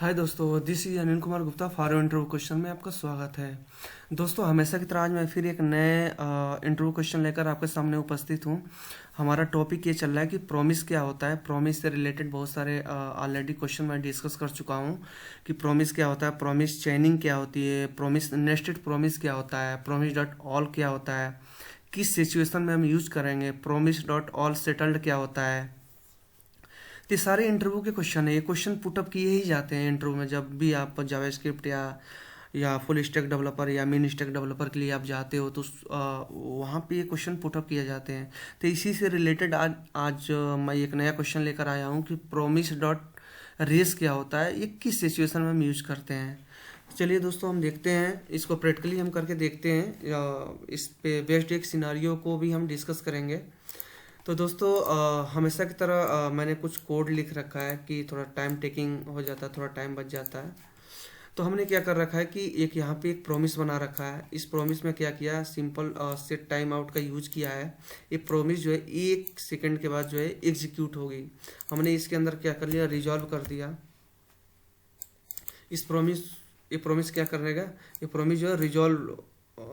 हाय दोस्तों, this is Anil Kumar Gupta for interview question में आपका स्वागत है। दोस्तों, हमेशा की तरह आज मैं फिर एक नए इंटरव्यू क्वेश्चन लेकर आपके सामने उपस्थित हूँ। हमारा टॉपिक ये चल रहा है कि प्रॉमिस क्या होता है। प्रॉमिस से रिलेटेड बहुत सारे ऑलरेडी क्वेश्चन मैं डिस्कस कर चुका हूँ कि प्रॉमिस क्या होता है, प्रॉमिस चेनिंग क्या होती है, प्रॉमिस नेस्टेड प्रॉमिस क्या होता है, प्रॉमिस डॉट ऑल क्या होता है, किस सिचुएशन में हम यूज करेंगे, प्रॉमिस डॉट ऑल सेटल्ड क्या होता है। तो ये सारे इंटरव्यू के क्वेश्चन है। ये क्वेश्चन पुटअप किए ही जाते हैं इंटरव्यू में। जब भी आप जावास्क्रिप्ट या फुल स्टैक डेवलपर या मिनी स्टैक डेवलपर के लिए आप जाते हो तो वहाँ पे ये क्वेश्चन पुटअप किए जाते हैं। तो इसी से रिलेटेड आज मैं एक नया क्वेश्चन लेकर आया हूँ कि प्रॉमिस डॉट रेस क्या होता है, ये किस सिचुएशन में हम यूज करते हैं। चलिए दोस्तों, हम देखते हैं इसको प्रैक्टिकली हम करके देखते हैं, या इस पे बेस्ड एक सिनारियो को भी हम डिस्कस करेंगे। तो दोस्तों, हमेशा की तरह मैंने कुछ कोड लिख रखा है कि थोड़ा टाइम टेकिंग हो जाता है, थोड़ा टाइम बच जाता है। तो हमने क्या कर रखा है कि एक यहाँ पे एक प्रॉमिस बना रखा है। इस प्रॉमिस में क्या किया, सिंपल सेट टाइम आउट का यूज किया है। ये प्रॉमिस जो है 1 सेकंड के बाद जो है एग्जीक्यूट होगी। हमने इसके अंदर क्या कर लिया, रिजॉल्व कर दिया इस प्रॉमिस। ये प्रॉमिस क्या करेगा, ये प्रॉमिस जो है रिजॉल्व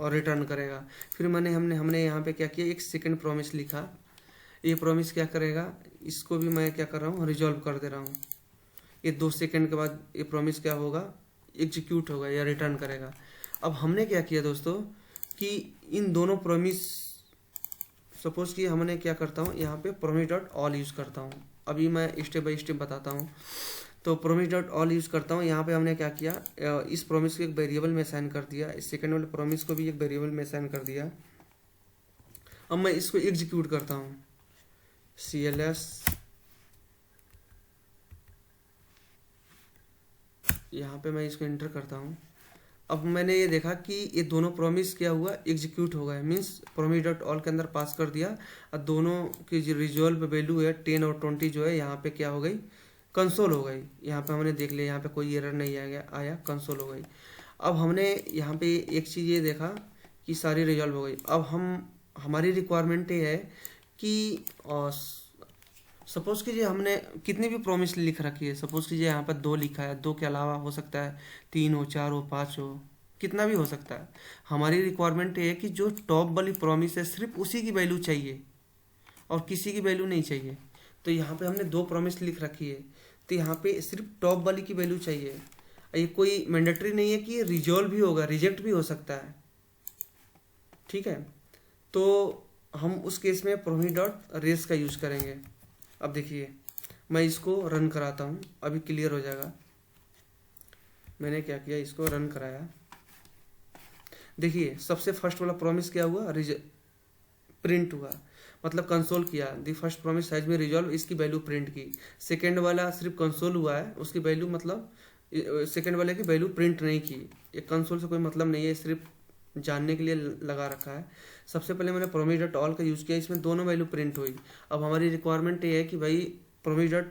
रिटर्न करेगा। फिर हमने यहाँ पे क्या किया, 1 सेकंड प्रॉमिस लिखा। ये प्रॉमिस क्या करेगा, इसको भी मैं क्या कर रहा हूँ, रिजॉल्व कर दे रहा हूँ। ये 2 सेकंड के बाद ये प्रॉमिस क्या होगा, एग्जीक्यूट होगा या रिटर्न करेगा। अब हमने क्या किया दोस्तों कि इन दोनों प्रॉमिस, सपोज कि हमने क्या करता हूँ, यहाँ पे प्रॉमिस डॉट ऑल यूज़ करता हूँ। अभी मैं स्टेप बाय स्टेप बताता हूँ। तो प्रॉमिस डॉट ऑल यूज़ करता हूँ। यहाँ पे हमने क्या किया, इस प्रॉमिस को एक वेरिएबल में असाइन कर दिया, इस सेकंड वाले प्रॉमिस को भी एक वेरिएबल में असाइन कर दिया। अब मैं इसको एग्जीक्यूट करता हूँ, CLS, यहाँ पे मैं इसको एंटर करता हूँ। अब मैंने ये देखा कि ये दोनों प्रॉमिस क्या हुआ, एग्जीक्यूट हो गए। मीन्स प्रॉमिस डॉट ऑल के अंदर पास कर दिया और दोनों की जो रिजॉल्व वैल्यू है 10 और 20 जो है यहाँ पे क्या हो गई, कंसोल हो गई। यहाँ पे हमने देख लिया, यहाँ पे कोई एरर नहीं आया, कंसोल हो गई। अब हमने यहाँ पे एक चीज़ ये देखा कि सारी रिजॉल्व हो गई। अब हमारी रिक्वायरमेंट ये है कि सपोज कीजिए हमने कितनी भी प्रॉमिस लिख रखी है। सपोज कीजिए यहाँ पर 2 लिखा है, 2 के अलावा हो सकता है 3 हो, 4 हो, 5 हो, कितना भी हो सकता है। हमारी रिक्वायरमेंट ये है कि जो टॉप वाली प्रॉमिस है सिर्फ उसी की वैल्यू चाहिए और किसी की वैल्यू नहीं चाहिए। तो यहाँ पे हमने 2 प्रॉमिस लिख रखी है, तो यहाँ पे सिर्फ टॉप वाली की वैल्यू चाहिए। ये कोई मैंडेटरी नहीं है कि रिजॉल्व भी होगा, रिजेक्ट भी हो सकता है। ठीक है, तो हम उस केस में प्रॉमिस डॉट रेस का यूज करेंगे। अब देखिए, मैं इसको रन कराता हूँ, अभी क्लियर हो जाएगा। मैंने क्या किया, इसको रन कराया। देखिए, सबसे फर्स्ट वाला प्रॉमिस क्या हुआ, प्रिंट हुआ, मतलब कंसोल किया। The first promise has been resolve, इसकी वैल्यू प्रिंट की। सेकेंड वाला सिर्फ कंसोल हुआ है, उसकी वैल्यू मतलब सेकेंड वाले की वैल्यू प्रिंट नहीं की। ये कंसोल से कोई मतलब नहीं है, सिर्फ जानने के लिए लगा रखा है। सबसे पहले मैंने प्रॉमिस डॉट ऑल का यूज़ किया, इसमें दोनों वैल्यू प्रिंट हुई। अब हमारी रिक्वायरमेंट ये है कि भाई प्रॉमिस डॉट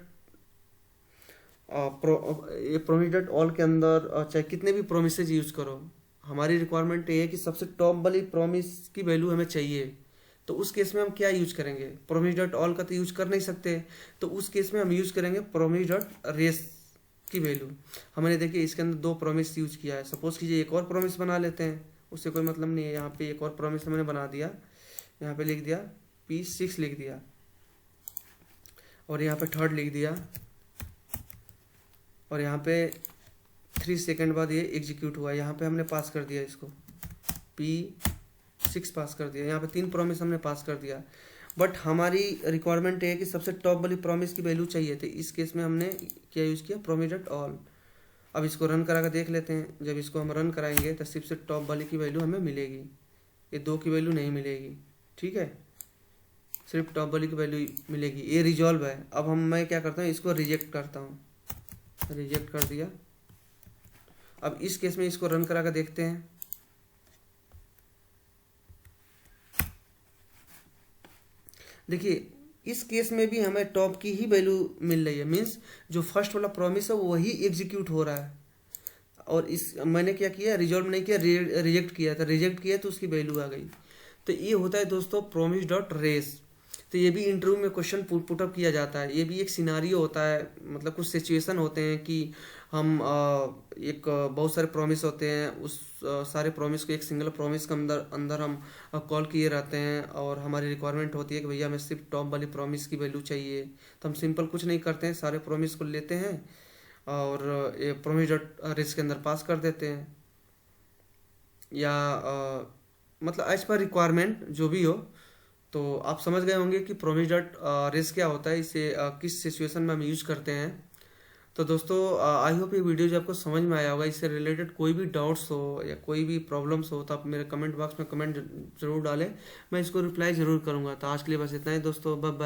ऑल के अंदर चाहे कितने भी प्रोमिसेज यूज करो, हमारी रिक्वायरमेंट ये है कि सबसे टॉप वाली प्रॉमिस की वैल्यू हमें चाहिए। तो उस केस में हम क्या यूज करेंगे, प्रॉमिस डॉट ऑल का तो यूज कर नहीं सकते, तो उस केस में हम यूज करेंगे प्रॉमिस डॉट रेस की वैल्यू। हमने देखिए इसके अंदर 2 प्रॉमिस यूज किया है। सपोज कीजिए एक और प्रॉमिस बना लेते हैं, उससे कोई मतलब नहीं है। यहाँ पे एक और प्रॉमिस मैंने बना दिया, यहाँ पे लिख दिया P6 लिख दिया, और यहाँ पे थर्ड लिख दिया, और यहाँ पे 3 सेकंड बाद ये एग्जीक्यूट हुआ। यहाँ पे हमने पास कर दिया, इसको P6 पास कर दिया। यहाँ पे 3 प्रॉमिस हमने पास कर दिया, बट हमारी रिक्वायरमेंट है कि सबसे टॉप वाली प्रॉमिस की वैल्यू चाहिए। तो इस केस में हमने क्या यूज़ किया, प्रॉमिस डॉट ऑल। अब इसको रन करा कर देख लेते हैं। जब इसको हम रन कराएंगे तो सिर्फ से टॉप वाली की वैल्यू हमें मिलेगी, ये 2 की वैल्यू नहीं मिलेगी। ठीक है, सिर्फ टॉप वाली की वैल्यू मिलेगी। ये रिजॉल्व है। अब मैं क्या करता हूँ, इसको रिजेक्ट करता हूँ, रिजेक्ट कर दिया। अब इस केस में इसको रन करा कर देखते हैं। देखिए, इस केस में भी हमें टॉप की ही वैल्यू मिल रही है। मीन्स जो फर्स्ट वाला प्रॉमिस है वही एग्जीक्यूट हो रहा है, और इस मैंने क्या किया, रिजॉल्व नहीं किया, रिजेक्ट किया था। रिजेक्ट किया तो उसकी वैल्यू आ गई। तो ये होता है दोस्तों प्रॉमिस डॉट रेस। तो ये भी इंटरव्यू में क्वेश्चन पुटअप किया जाता है। ये भी एक सिनारियो होता है, मतलब कुछ सिचुएशन होते हैं कि हम एक बहुत सारे प्रॉमिस होते हैं, उस सारे प्रॉमिस को एक सिंगल प्रॉमिस के अंदर अंदर हम कॉल किए रहते हैं, और हमारी रिक्वायरमेंट होती है कि भैया हमें सिर्फ टॉप वाली प्रॉमिस की वैल्यू चाहिए। तो हम सिंपल कुछ नहीं करते हैं, सारे प्रॉमिस को लेते हैं और ये प्रॉमिस डॉट रिस्क के अंदर पास कर देते हैं, या मतलब एज पर रिक्वायरमेंट जो भी हो। तो आप समझ गए होंगे कि प्रॉमिस डॉट रेस क्या होता है, इसे किस सिचुएशन में हम यूज करते हैं। तो दोस्तों, आई होप ये वीडियो जो आपको समझ में आया होगा। इससे रिलेटेड कोई भी डाउट्स हो या कोई भी प्रॉब्लम्स हो तो आप मेरे कमेंट बॉक्स में कमेंट जरूर डालें, मैं इसको रिप्लाई जरूर करूंगा। तो आज के लिए बस इतना ही दोस्तों, बाय बाय।